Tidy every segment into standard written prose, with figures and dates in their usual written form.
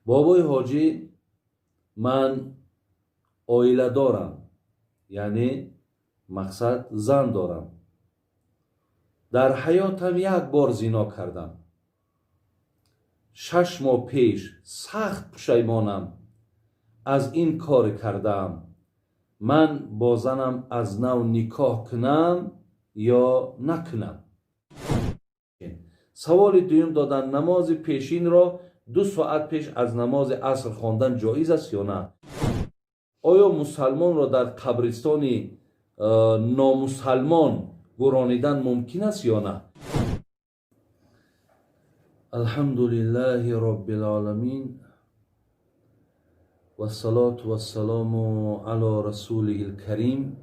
بابای حاجی من oila دارم، یعنی مقصد زن دارم. در حیاتم یک بار زنا کردم. 6 ماه پیش سخت پشیمانم از این کار کردم. من با زنم از نو نکاح کنم یا نکنم؟ سوال دوم دادن نماز پیشین را 2 ساعت پیش از نماز عصر خواندن جایز است یا نه؟ آیا مسلمان را در قبرستان نامسلمان گرانیدن ممکن است یا نه؟ الحمدلله رب العالمین و الصلاة و السلام علی رسوله الکریم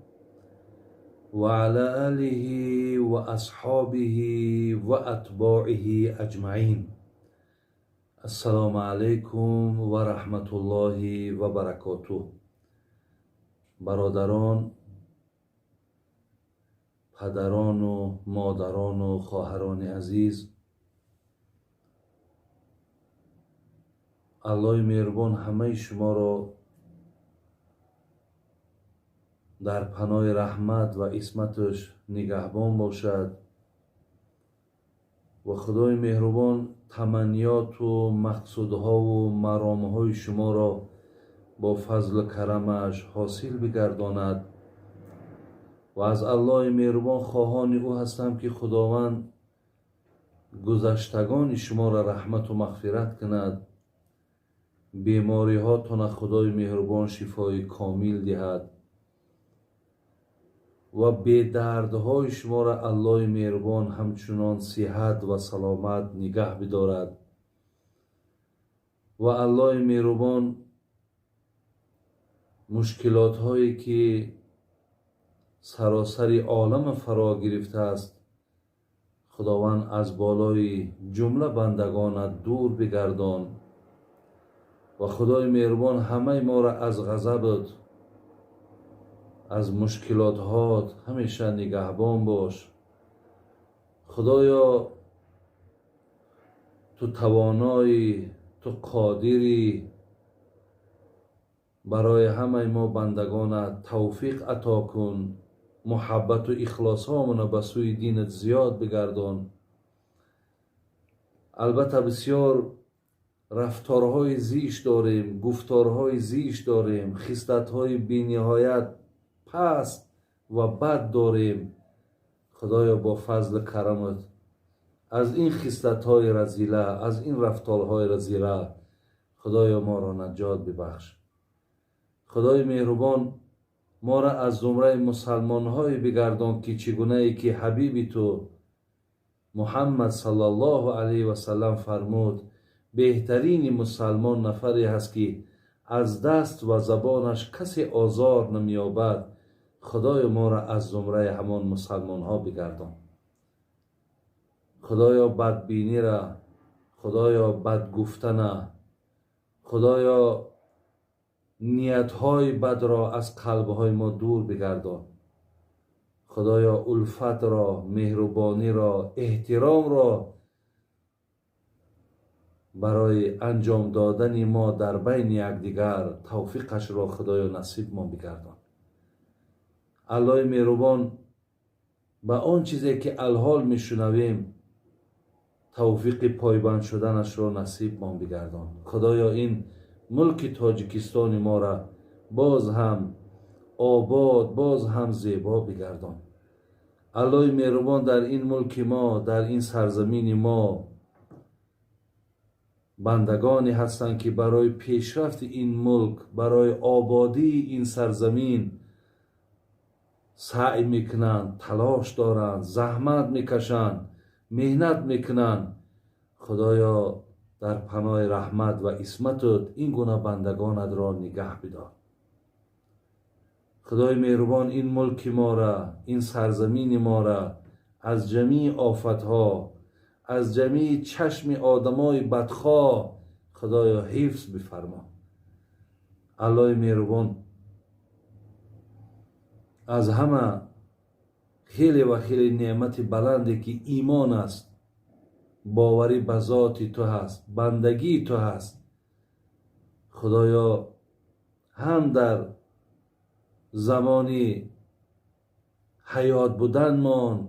و علی آله و اصحابه و اتباعه اجمعین. السلام علیکم و رحمت الله و برکاته. برادران، پدران و مادران و خواهران عزیز، الله مهربان همه شما را در پناه رحمت و عصمتش نگهبان باشد و خدای مهربان تمنیات و مقصودها و مرامهای شما را با فضل کرمش حاصل بگرداند. و از الله مهربان خواهان او هستم که خداوند گذشتگان شما را رحمت و مغفرت کند، بیماری هاتون خدای مهربان شفای کامل دهد و به دردهای شما را الله مهربان همچنان صحت و سلامت نگه بدارد و الله مهربان مشکلات هایی که سراسر عالم فرا گرفته است خداوند از بالای جمله بندگانت دور بگردان و خدای مهربان همه ما را از غضبت، از مشکلات همیشه نگهبان باش. خدایا تو توانایی، تو قادری، برای همه ما بندگانت توفیق عطا کن. محبت و اخلاص هامون به سوی دینت زیاد بگردان. البته بسیار رفتارهای زیش داریم، گفتارهای زیش داریم، خصلت‌های بی‌نهایت پست و بد داریم. خدایا با فضل کرمت از این خصلت‌های رذیله، از این رفتارهای رذیله خدایا ما را نجات ببخش. خدای مهربان ما را از زمره مسلمان‌های بگردان که چگونه ای که حبیب تو محمد صلی الله علیه و سلم فرمود بهترین مسلمان نفری هست که از دست و زبانش کسی آزار نمی‌یابد. خدای ما را از زمره همان مسلمان ها بگردان. خدایا بدبینی را، خدایا بد گفتن، خدایا نیت های بد را از قلب های ما دور بگردان. خدایا الفت را، مهربانی را، احترام را برای انجام دادن ما در بین یکدیگر توفیقش را خدایا نصیب ما بگردان. الله مهربان به آن چیزی که الحال میشنویم توفیق پایبند شدنش را نصیب ما بگردان. خدایا این ملک تاجیکستان ما را باز هم آباد، باز هم زیبا بگردان. الله مهربان در این ملک ما، در این سرزمین ما بندگانی هستند که برای پیشرفت این ملک، برای آبادی این سرزمین سعی میکنند، تلاش دارند، زحمت میکشند، مهنت میکنند. خدایا در پناه رحمت و عصمتت این گونه بندگانت را نگه بدار. خدای مهربان این ملک ما را، این سرزمین ما را از جمیع آفتها، از جمیع چشم آدمای بدخواه خدایا حفظ بفرما. الله مهربان از همه خیلی و خیلی نعمت بلندی که ایمان است، باوری به ذات تو هست، بندگی تو هست، خدایا هم در زمانی حیات بودنمان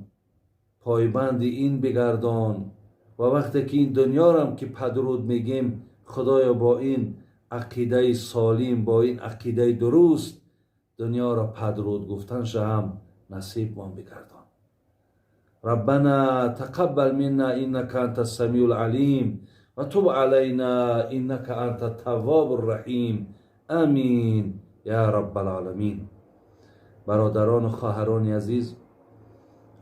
پایبند این بگردان و وقتی که این دنیا را هم که پدرود میگیم خدایا با این عقیده سالم، با این عقیده درست دنیا را پدرود گفتنش هم نصیب ما بگردان. ربنا تقبل منا انك انت السميع العليم وتب علينا انك انت التواب الرحیم. امین یا رب العالمین. برادران و خواهران عزیز،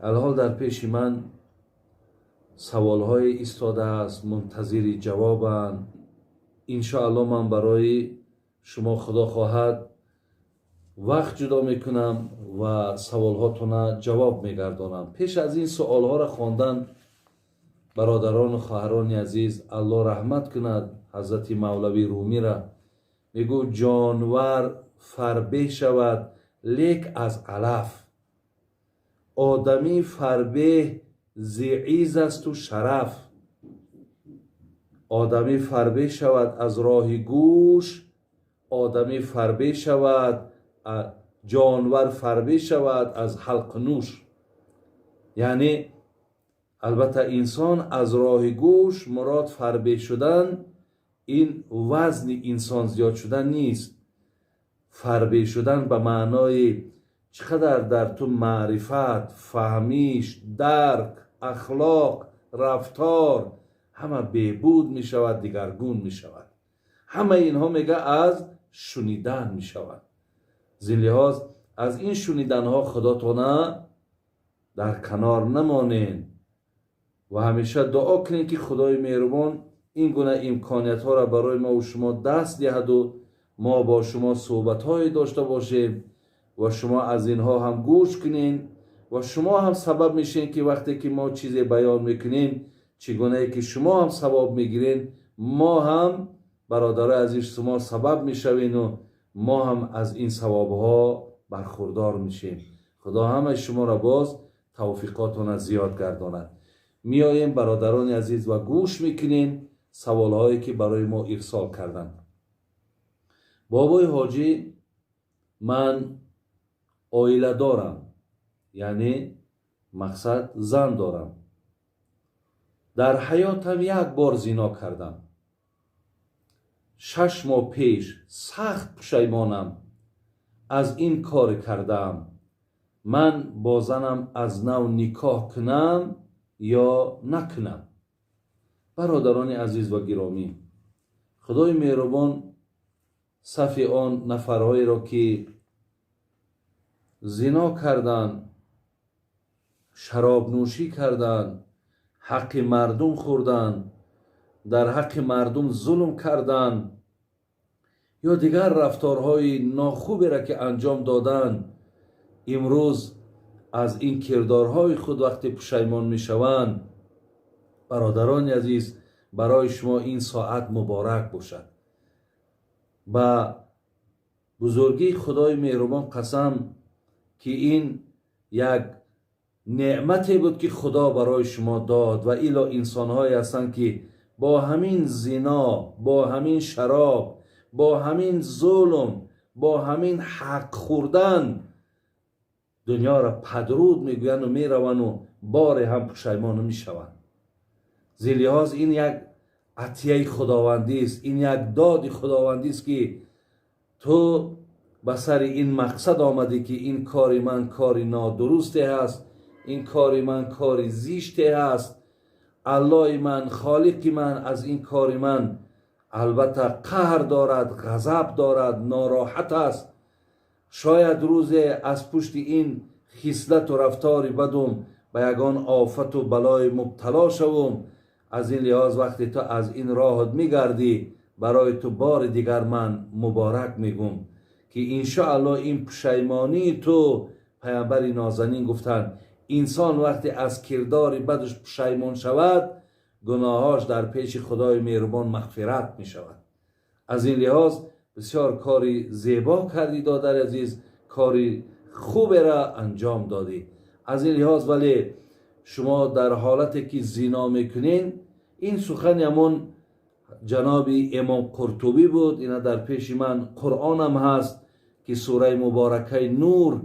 الحال در پیش من سوال‌های ایستاده است، منتظر جوابند. انشاءالله من برای شما خدا خواهد وقت جدا میکنم و سوالهاتون جواب میگردانم. پیش از این سوالها را خواندن برادران و خواهران عزیز، الله رحمت کند حضرت مولوی رومی را، میگو جانور فربه شود لیک از علف، آدمی فربه زیعیز است و شرف. آدمی فربه شود از راه گوش، آدمی فربه شود، جانور فربه شود از حلق نوش. یعنی البته انسان از راه گوش مراد فربه شدن، این وزن انسان زیاد شدن نیست. فربه شدن به معنای چقدر در تو معرفت، فهمیش، درک، اخلاق، رفتار همه بهبود می شود، دیگرگون می شود. همه اینها میگه از شنیدن می شود. زین لحاظ از این شنیدن ها خداتونه در کنار نمانین و همیشه دعا کنین که خدای مهربان این گونه امکانیت ها را برای ما و شما دست دهد و ما با شما صحبت های داشته باشیم و شما از اینها هم گوش کنین و شما هم سبب میشین که وقتی که ما چیزی بیان میکنیم چگونه که شما هم ثواب میگیرین، ما هم برادر عزیز شما سبب میشوین و ما هم از این ثواب ها برخوردار میشیم. خدا همه شما را باز توفیقاتون زیاد گرداند. میاییم برادران عزیز و گوش میکنیم سوال هایی که برای ما ارسال کردن. بابای حاجی، من عائله دارم، یعنی مقصد زن دارم. در حیاتم یک بار زنا کردم. 6 ماه پیش سخت پشیمانم از این کار کردم. من با زنم از نو نکاح کنم یا نکنم؟ برادران عزیز و گرامی، خدای مهربان صف آن نفرهایی را که زنا کردند، شراب نوشی کردند، حق مردم خوردند، در حق مردم ظلم کردند یا دیگر رفتارهای ناخوبی را که انجام دادند، امروز از این کردارهای خود وقتی پشیمان می شوند، برادران عزیز برای شما این ساعت مبارک باشد. با بزرگی خدای مهربان قسم که این یک نعمتی بود که خدا برای شما داد و الا انسان‌هایی هستند که با همین زنا، با همین شراب، با همین ظلم، با همین حق خوردن دنیا را پدرود میگویند و میروند و بار هم پشیمان میشوند. زین لحاظ این یک عطیه خداوندی است، این یک داد خداوندی است که تو به سر این مقصد آمدی که این کار من کاری نادرستی هست، این کار من کاری زیشتی هست. الله من، خالق من از این کار من البته قهر دارد، غضب دارد، ناراحت است. شاید روز از پشت این خصلت و رفتار بدم به یگان آفت و بلای مبتلا شوم. از این لحاظ وقتی تو از این راهت میگردی، برای تو بار دیگر من مبارک میگم که انشاءالله این پشیمانی تو، پیامبر نازنین گفتن انسان وقتی از کردار بدش پشیمان شود گناهاش در پیش خدای مهربان مغفرت می شود. از این لحاظ بسیار کاری زیبا کردی دادر عزیز، کاری خوب را انجام دادی. از این لحاظ ولی شما در حالتی که زنا میکنین، این سخن همون جناب امام قرطبی بود. اینا در پیش من قرآنم هست که سوره مبارکه نور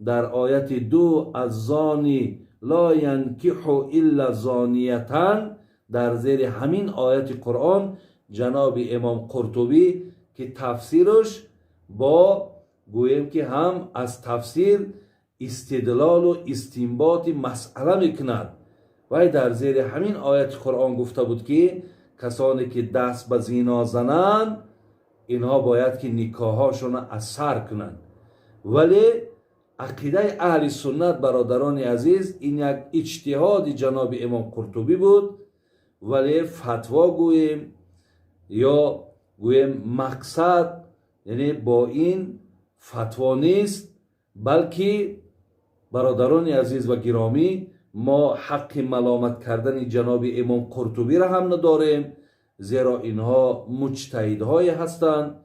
در آیت 2 از زانی لا ینکح الا زانیتن، در زیر همین آیت قرآن جناب امام قرطبی که تفسیرش با گویم که هم از تفسیر استدلال و استنباط مسئله میکند. و در زیر همین آیت قرآن گفته بود که کسانی که دست به زنا زنند اینها باید که نکاحهاشون از سر کنند. ولی عقیده اهل سنت برادران عزیز این یک اجتهاد جناب امام قرطبی بود، ولی فتوا گویم یا گویم مقصد یعنی با این فتوا نیست، بلکه برادران عزیز و گرامی ما حق ملامت کردن جناب امام قرطبی را هم نداریم، زیرا اینها مجتهدهای هستند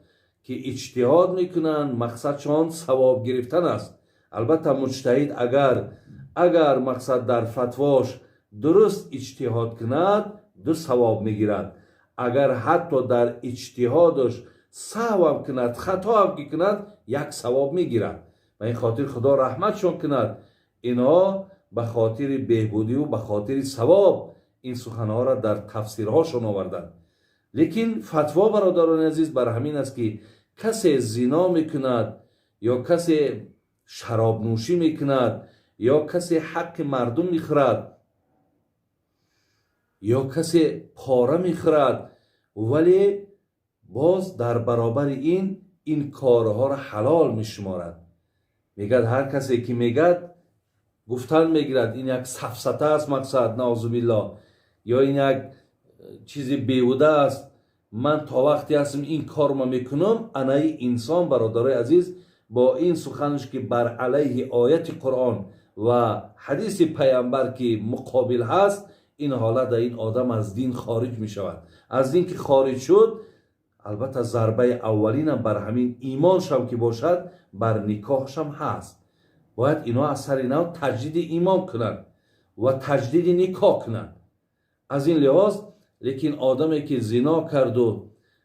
که اجتهاد میکنند، مقصدشان ثواب گرفتن است. البته مجتهد اگر مقصد در فتواش درست اجتهاد کند دو ثواب میگیرد، اگر حتی در اجتهادش سهو هم کند خطا هم کند یک ثواب میگیرد. و این خاطر خدا رحمتشون کند، اینها به خاطر بهبودی و به خاطر ثواب این سخنها را در تفسیرهاشون آوردند. لیکن فتوا برادران عزیز بر همین است که کسی زنا میکند یا کسی شراب نوشی میکند یا کسی حق مردم میخورد یا کسی پاره میخورد، ولی باز در برابر این کارها را حلال میشمارد. میگد هر کسی که میگد گفتن میگیرد این یک سفسطه است، مقصد نعوذ بالله، یا این یک چیزی بیهوده است، من تا وقتی هستم این کار ما میکنم. انای انسان برادرای عزیز با این سخنش که بر علیه آیت قرآن و حدیث پیامبر که مقابل هست، این حالت این آدم از دین خارج می شود. از دین که خارج شد، البته ضربه اولین هم بر همین ایمانش هم که باشد بر نکاحش هم هست. باید اینا از سر اینا تجدید ایمان کنند و تجدید نکاح کنند. از این لحاظ لیکن آدمی که زنا کرد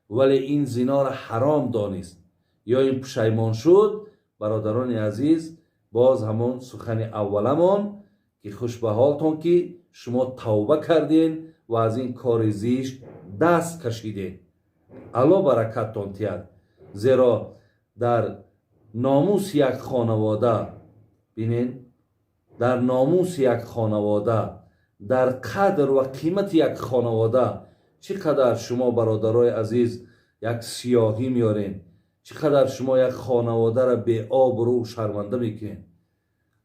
ولی این زنا را حرام دانست یا این پشیمان شد، برادران عزیز باز همون سخن اولمان که خوش به حالتون که شما توبه کردین و از این کار زشت دست کشیدین. الله برکتتان تید. زیرا در ناموس یک خانواده، بینین، در ناموس یک خانواده، در قدر و قیمت یک خانواده چقدر شما برادرای عزیز یک سیاهی میارین، چقدر شما یک خانواده را به آبرو و شرمنده میکنین.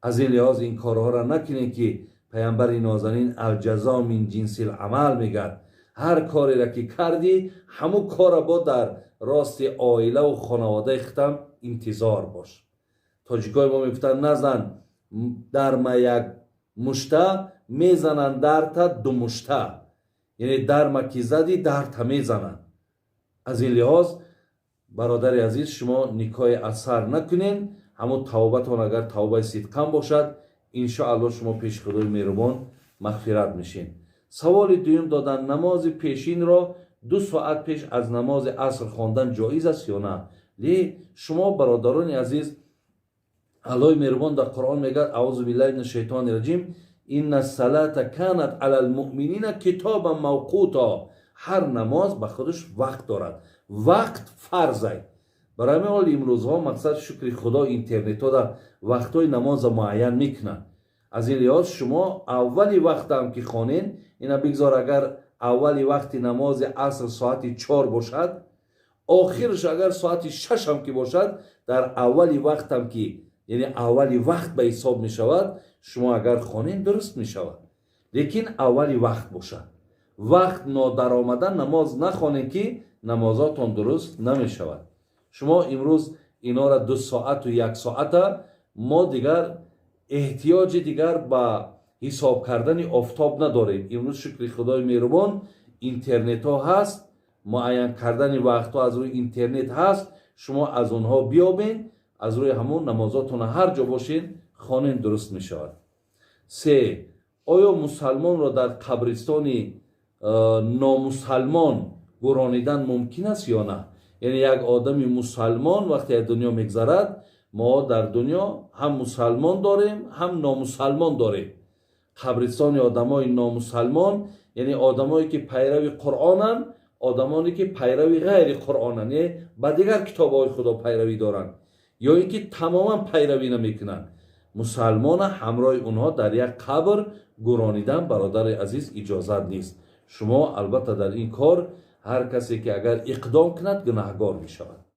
از این لحاظ این کارها را نکنین که پیامبر نازنین الجزا من جنس العمل میگد. هر کاری را که کردی همون کار با در راست عائله و خانواده ختم انتظار باش. تاجیکای ما میگفتن نزن در ما یک مشته، میزنن در تا دو مشته، یعنی در ما که زدی در تا میزنن. از این لحاظ برادر عزیز شما نکاح اثر نکنین. همون توبتان اگر توبه صدقم باشد انشاءالله شما پیش خدای مهربان مغفرت میشین. سوال دوم دادن نماز پیشین را 2 ساعت پیش از نماز عصر خواندن جایز است یا نه؟ شما برادران عزیز الله مهربان در قرآن میگه اعوذ بالله من الشیطان الرجیم ان الصلاة کانت علی المؤمنین کتابا موقوتا. هر نماز به خودش وقت دارد، وقت فرض است. برای همین حال امروزها مقصد شکر خدا اینترنت ها در وقتهای نماز معین میکنن. از این لحاظ شما اولی وقت هم که خوانین اینا بگذار، اگر اولی وقت نماز عصر ساعت 4 باشد، آخرش اگر ساعت 6 هم که باشد، در اولی وقت هم که یعنی اولی وقت به حساب می شود، شما اگر خوانین درست می شود. لیکن اولی وقت باشد، وقت نادر آمدن نماز نخوانین که نمازاتون درست نمی شود. شما امروز اینا را 2 ساعت و 1 ساعت ما دیگر احتیاج دیگر به حساب کردن آفتاب نداریم. امروز شکر خدای مهربان اینترنت ها هست، معین کردن وقت ها از روی اینترنت هست. شما از اونها بیابین، از روی همون نمازاتون هر جا باشین خوانین درست می شود. 3. آیا مسلمان را در قبرستان نامسلمان گرانیدن ممکن است یا نه؟ یعنی یک آدم مسلمان وقتی از دنیا میگذرد، ما در دنیا هم مسلمان داریم هم نامسلمان داریم. قبرستان آدمای نامسلمان یعنی آدمایی که پیرو قرآنن، آدمانی که پیرو غیر قرآنن، یعنی با دیگر کتاب‌های خدا پیروی دارن، یا اینکه تماما پیروی نمیکنن. مسلمان همراه اونها در یک قبر گرانیدن برادر عزیز اجازت نیست. شما البته در این کار هر کسی که اگر اقدام کند گناهگار می شود.